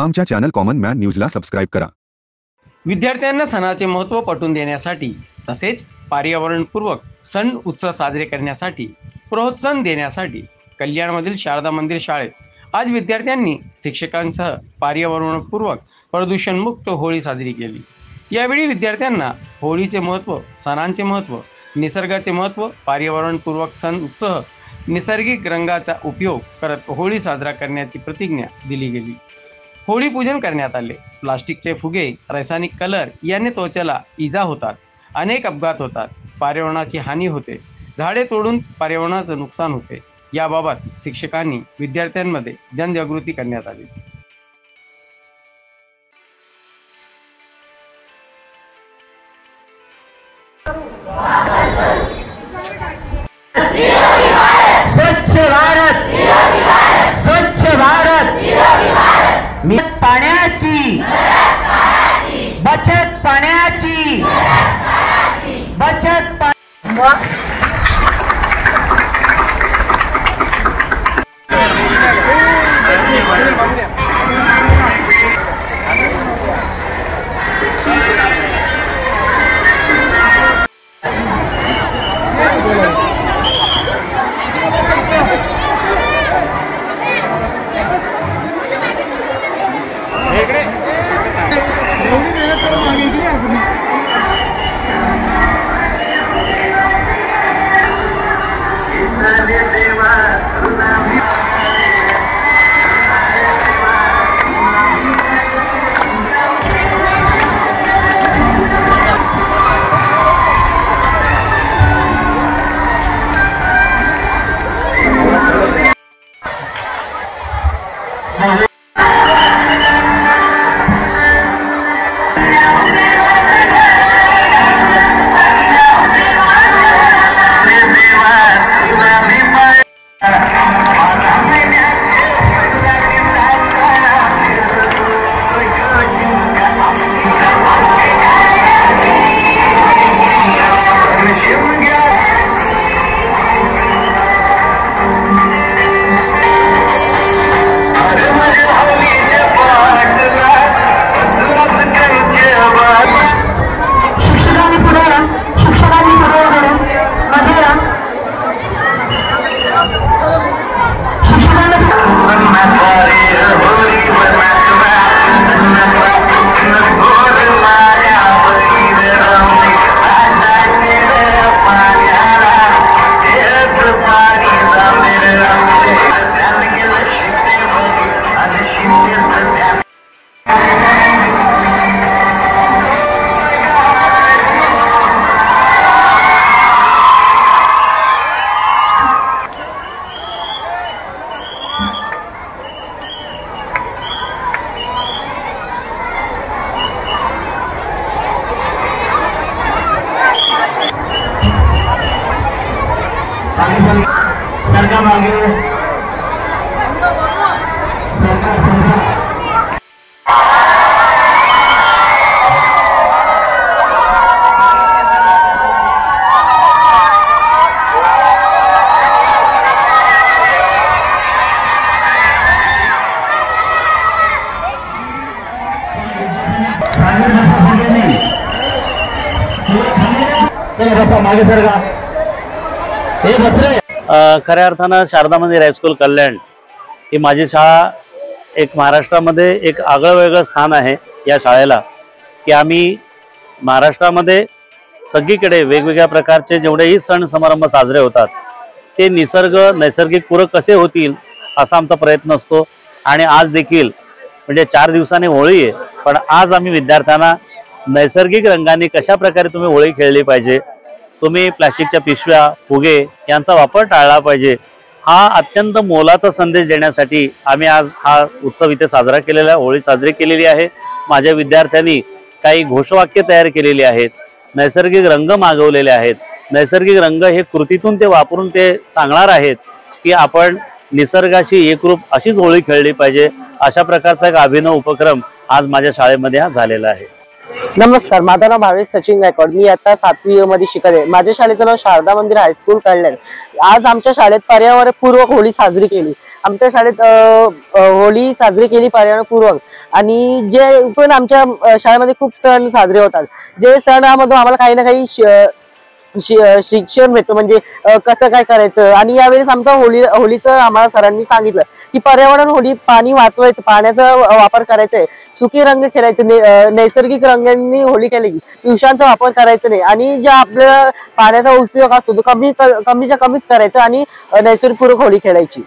आमच्या channel common man न्यूजला subscribe करा। विद्यार्थ्यांना सणाचे महत्त्व पटवून देण्यासाठी तसेच पर्यावरणपूर्वक सण उत्सव साजरे करण्यासाठी प्रोत्साहन देण्यासाठी कल्याणमधील शारदा मंदिर शाळेत आज विद्यार्थ्यांनी शिक्षकांसह पर्यावरणपूर्वक प्रदूषणमुक्त होळी साजरी केली। यावेळी विद्यार्थ्यांना होळीचे महत्त्व, सणांचे महत्त्व, निसर्गाचे महत्त्व, पर्यावरणपूर्वक सण उत्सव, नैसर्गिक रंगाचा उपयोग करत होळी साजरा करण्याची प्रतिज्ञा दिली गेली। होळी पूजन करण्यात आले। प्लास्टिकचे फुगे, रासायनिक कलर याने त्वचेला इजा होतात, अनेक अपघात होतात, पर्यावरणाची हानी होते, झाडे तोडून पर्यावरणाचं नुकसान होते। याबाबत शिक्षकांनी विद्यार्थ्यांमध्ये जनजागृती करण्यात आली। स्वच्छ भारत, स्वच्छ भारत, पाण्याची बचत, पाण्याची बचत। सरका मागे मागे सरका हे बसरे। खऱ्या अर्थानं शारदा मंदिर हायस्कूल कल्याण ही माझी शाळा एक महाराष्ट्रामध्ये एक आगळं वेगळं स्थान आहे या शाळेला, की आम्ही महाराष्ट्रामध्ये सगळीकडे वेगवेगळ्या प्रकारचे जेवढेही सण समारंभ साजरे होतात ते नैसर्गिक पूरक कसे होतील असा आमचा प्रयत्न असतो। आणि आज देखील म्हणजे 4 दिवसांनी होळी आहे, पण आज आम्ही विद्यार्थ्यांना नैसर्गिक रंगांनी कशा प्रकारे तुम्ही होळी खेळली पाहिजे, तुम्ही प्लास्टिकच्या पिशव्या, फुगे यांचा वापर टाळला पाहिजे, हा अत्यंत मोलाचा संदेश देण्यासाठी आम्ही आज हा उत्सव इथे साजरा केलेला आहे, होळी साजरी केलेली आहे। माझ्या विद्यार्थ्यांनी काही घोषवाक्य तयार केलेली आहेत, नैसर्गिक रंग मागवलेले आहेत। नैसर्गिक रंग हे कृतीतून ते वापरून ते सांगणार आहेत की आपण निसर्गाशी एकरूप अशीच होळी खेळली पाहिजे। अशा प्रकारचा एक अभिनव उपक्रम आज माझ्या शाळेमध्ये हा झालेला आहे। नमस्कार, माझं नाव भावेश सचिन गायकवाड। मी आता 7वी मध्ये शिकत आहे। माझ्या शाळेचं नाव शारदा मंदिर हायस्कूल कल्याण। आज आमच्या शाळेत पर्यावरणपूर्वक होळी साजरी केली। आमच्या शाळेत होळी साजरी केली पर्यावरणपूर्वक। आणि जे पण आमच्या शाळेमध्ये खूप सण साजरे होतात, जे सणामधून आम्हाला काही ना काही शिक्षण भेटतो, म्हणजे कसं काय करायचं। आणि यावेळेस आमचं होळीचं आम्हाला सरांनी सांगितलं की पर्यावरण होळी, पाणी वाचवायचं, पाण्याचा वापर करायचा आहे, सुके रंग खेळायचे, नैसर्गिक रंगांनी होळी खेळायची, विषांचा वापर करायचा नाही। आणि ज्या आपल्या पाण्याचा उपयोग असतो तो कमीच्या कमीच करायचा आणि नैसर्गिकपूर्वक होळी खेळायची।